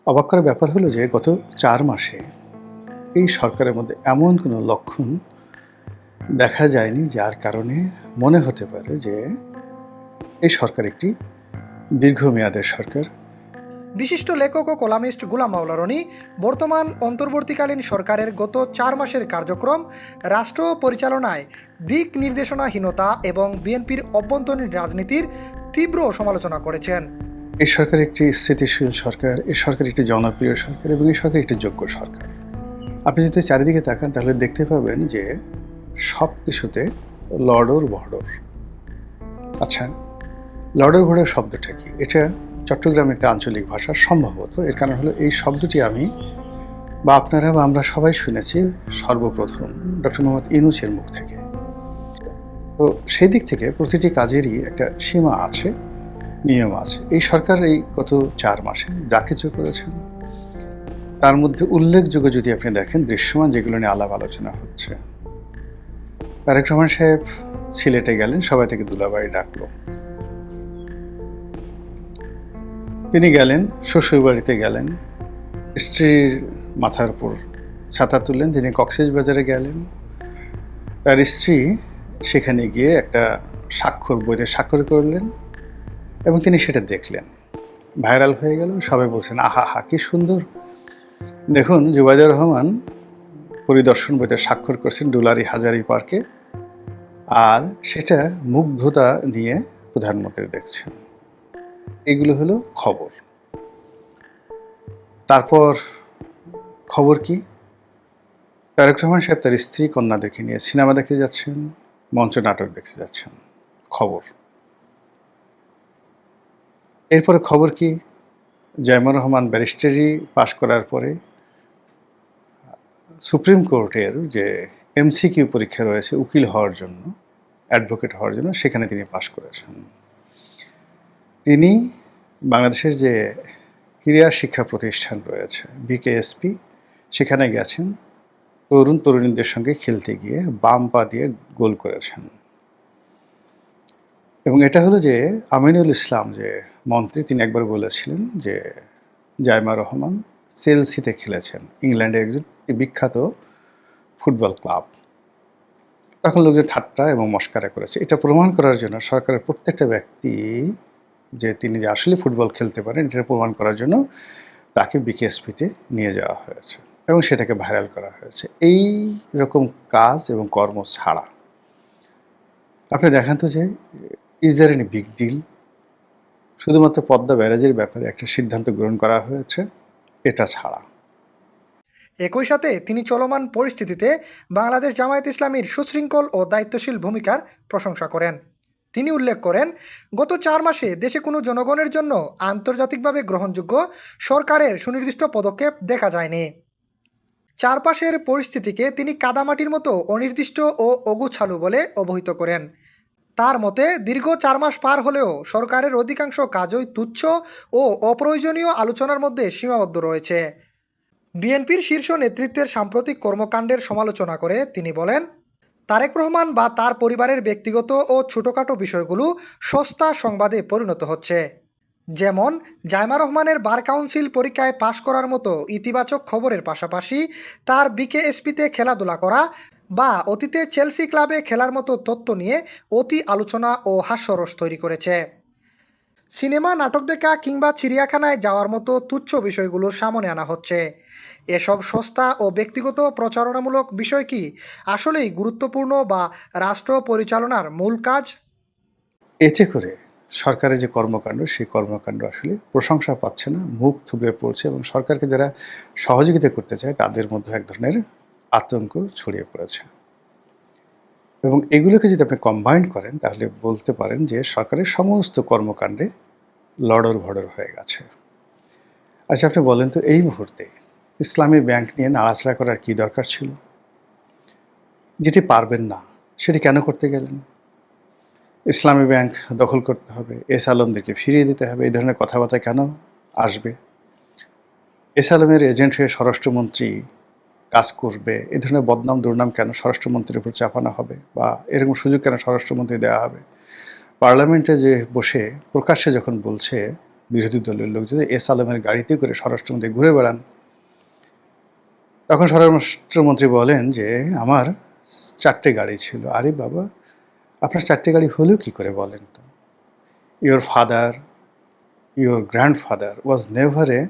অবাক করার ব্যাপার হলো যে গত ৪ মাসে এই সরকারের মধ্যে এমন কোনো লক্ষণ দেখা যায়নি যার কারণে মনে হতে পারে যে এই সরকার একটি দীর্ঘমেয়াদের সরকার। বিশিষ্ট লেখক ও কলামিস্ট গুলাম মাওলা রনি বর্তমান অন্তর্বর্তীকালীন সরকারের গত ৪ মাসের কার্যক্রম, রাষ্ট্র পরিচালনায় দিক নির্দেশনাহীনতা এবং বিএনপির অভ্যন্তরীণ রাজনীতির তীব্র সমালোচনা করেছেন। এই সরকার একটি স্থিতিশীল সরকার, এই সরকার একটি জনপ্রিয় সরকার এবং এই সরকার একটি যোগ্য সরকার। আপনি যদি চারিদিকে তাকান তাহলে দেখতে পাবেন যে সব কিছুতে লড়র বড়র। আচ্ছা, লড়র বড়র শব্দটা কি? এটা চট্টগ্রামের একটা আঞ্চলিক ভাষা সম্ভবত। এর কারণ হলো এই শব্দটি আমি বা আপনারা বা আমরা সবাই শুনেছি সর্বপ্রথম ডক্টর মোহাম্মদ ইউনূসের মুখ থেকে। তো সেই দিক থেকে প্রতিটি কাজেরই একটা সীমা আছে, নিয়ম আছে। এই সরকার এই গত ৪ মাসে যা কিছু করেছেন তার মধ্যে উল্লেখযোগ্য যদি আপনি দেখেন দৃশ্যমান যেগুলো নিয়ে আলাপ আলোচনা হচ্ছে। তারেক রহমান সাহেব সিলেটে গেলেন, সবাই থেকে দুলাভাই ডাকলো। তিনি গেলেন, শ্বশুরবাড়িতে গেলেন, স্ত্রীর মাথার উপর ছাতা তুললেন। তিনি কক্সবাজারে গেলেন, তার স্ত্রী সেখানে গিয়ে একটা বইতে স্বাক্ষর করলেন এবং তিনি সেটা দেখলেন, ভাইরাল হয়ে গেল। সবাই বলছেন আহা হা কি সুন্দর, দেখুন জুবাইদুর রহমান পরিদর্শন বইতে স্বাক্ষর করছেন ডুলারি হাজারি পার্কে, আর সেটা মুগ্ধতা নিয়ে প্রধানমন্ত্রী দেখছেন। এগুলো হলো খবর। তারপর খবর কি? তারেক রহমান সাহেব তার স্ত্রী কন্যাদেরকে নিয়ে সিনেমা দেখতে যাচ্ছেন, মঞ্চ নাটক দেখতে যাচ্ছেন। খবর। এরপরে খবর কি? জাইমুর রহমান ব্যারিস্টারি পাশ করার পরে সুপ্রিম কোর্টের যে এমসিকিউ পরীক্ষা রয়েছে উকিল হওয়ার জন্য, অ্যাডভোকেট হওয়ার জন্য, সেখানে তিনি পাশ করেছেন। তিনি বাংলাদেশের যে ক্রীড়া শিক্ষা প্রতিষ্ঠান রয়েছে বিকেএসপি, সেখানে গেছেন, তরুণ তরুণীদের সঙ্গে খেলতে গিয়ে বাম পা দিয়ে গোল করেছেন। এবং এটা হলো যে আমিনুল ইসলাম যে মন্ত্রী, তিনি একবার বলেছিলেন যে জাইমা রহমান চেলসিতে খেলেছেন, ইংল্যান্ডে একজন বিখ্যাত ফুটবল ক্লাব। তখন লোকজন ঠাট্টা এবং মস্কারা করেছে। এটা প্রমাণ করার জন্য সরকারের প্রত্যেকটা ব্যক্তি যে তিনি যে আসলে ফুটবল খেলতে পারেন এটা প্রমাণ করার জন্য তাকে বিকেএসপিতে নিয়ে যাওয়া হয়েছে এবং সেটাকে ভাইরাল করা হয়েছে। এই রকম কাজ এবং কর্ম ছাড়া আপনি দেখান তো যে is there any big deal? শুধুমাত্র পদ্মা ব্যারাজের ব্যাপারে একটা সিদ্ধান্ত গ্রহণ করা হয়েছে, এটা ছাড়া। একই সাথে তিনি চলমান পরিস্থিতিতে বাংলাদেশ জামায়াত ইসলামীর সুশৃঙ্খল ও দায়িত্বশীল ভূমিকার প্রশংসা করেন। তিনি উল্লেখ করেন, গত ৪ মাসে দেশে কোনো জনগণের জন্য আন্তর্জাতিকভাবে গ্রহণযোগ্য সরকারের সুনির্দিষ্ট পদক্ষেপ দেখা যায়নি। চারপাশের পরিস্থিতিকে তিনি কাদামাটির মতো অনির্দিষ্ট ও অগুছালু বলে অবহিত করেন। তার মতে দীর্ঘ ৪ মাস পার হলেও সরকারের অধিকাংশ কাজই তুচ্ছ ও অপ্রয়োজনীয় আলোচনার মধ্যে সীমাবদ্ধ রয়েছে। বিএনপির শীর্ষ নেতৃত্বের সাম্প্রতিক কর্মকাণ্ডের সমালোচনা করে তিনি বলেন, তারেক রহমান বা তার পরিবারের ব্যক্তিগত ও ছোটোখাটো বিষয়গুলো সস্তা সংবাদে পরিণত হচ্ছে। যেমন জাইমা রহমানের বার কাউন্সিল পরীক্ষায় পাশ করার মতো ইতিবাচক খবরের পাশাপাশি তার বিকেএসপিতে খেলাধুলা করা বা অতীতে চেলসি ক্লাবে খেলার মতো তথ্য নিয়ে অতি আলোচনা ও হাস্যরস তৈরি করেছে। সিনেমা, নাটক দেখা কিংবা চিড়িয়াখানায় যাওয়ার মতো তুচ্ছ বিষয়গুলো সামনে আনা হচ্ছে। এসব সস্তা ও ব্যক্তিগত প্রচারণামূলক বিষয় কি আসলেই গুরুত্বপূর্ণ বা রাষ্ট্র পরিচালনার মূল কাজ? এতে করে সরকারের যে কর্মকাণ্ড সেই কর্মকাণ্ড আসলে প্রশংসা পাচ্ছে না, মুখ থুবড়ে পড়ছে এবং সরকারকে যারা সহযোগিতা করতে চায় তাদের মধ্যে এক ধরনের আতঙ্ক ছড়িয়ে পড়েছে। এবং এগুলোকে যদি আপনি কম্বাইন্ড করেন তাহলে বলতে পারেন যে সরকারের সমস্ত কর্মকাণ্ডে লড়র ভড়র হয়ে গেছে। আচ্ছা, আপনি বলেন তো এই মুহূর্তে ইসলামী ব্যাংক নিয়ে নাড়াচাড়া করার কি দরকার ছিল? যেটি পারবেন না সেটি কেন করতে গেলেন? ইসলামী ব্যাংক দখল করতে হবে, এস আলমদেরকে ফিরিয়ে দিতে হবে, এই ধরনের কথাবার্তা কেন আসবে? এস আলমের এজেন্ট হয়ে স্বরাষ্ট্রমন্ত্রী কাজ করবে, এই ধরনের বদনাম দুর্নাম কেন স্বরাষ্ট্রমন্ত্রীর উপর চাপানো হবে বা এরকম সুযোগ কেন স্বরাষ্ট্রমন্ত্রী দেওয়া হবে? পার্লামেন্টে যে বসে প্রকাশ্যে যখন বলছে বিরোধী দলের লোক যদি এস আলমের গাড়িতে করে স্বরাষ্ট্রমন্ত্রী ঘুরে বেড়ান, তখন স্বরাষ্ট্রমন্ত্রী বলেন যে আমার 4টে গাড়ি ছিল। আরে বাবা, আপনার 4টে গাড়ি হলেও কি করে বলেন তো? Your father, your grandfather was never a,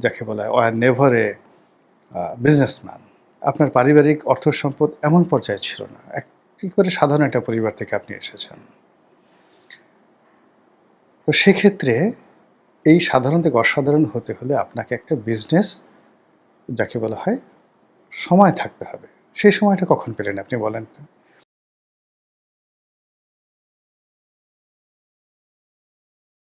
যাকে বলা হয় ওয়ার নেভার এ বিজনেসম্যান। আপনার পারিবারিক অর্থ সম্পদ এমন পর্যায়ে ছিল না। কী করে সাধারণ একটা পরিবার থেকে আপনি এসেছেন? তো সেক্ষেত্রে এই সাধারণ থেকে অসাধারণ হতে হলে আপনাকে একটা বিজনেস, যাকে বলা হয়, সময় থাকতে হবে। সেই সময়টা কখন পেলেন আপনি বলেন তো?